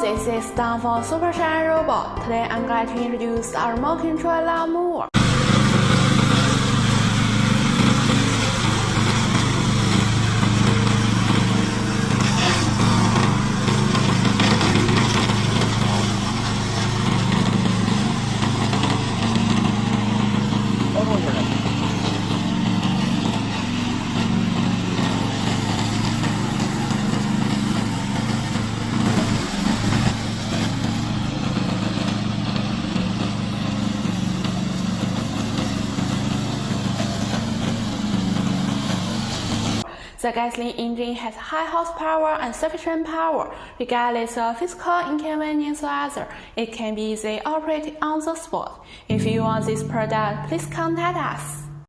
This is done for Super Shine Robot. Today I'm going to introduce our remote controller Mower. The gasoline engine has high horsepower and sufficient power. Regardless of physical inconvenience or other, it can be easily operated on the spot. If you want this product, please contact us.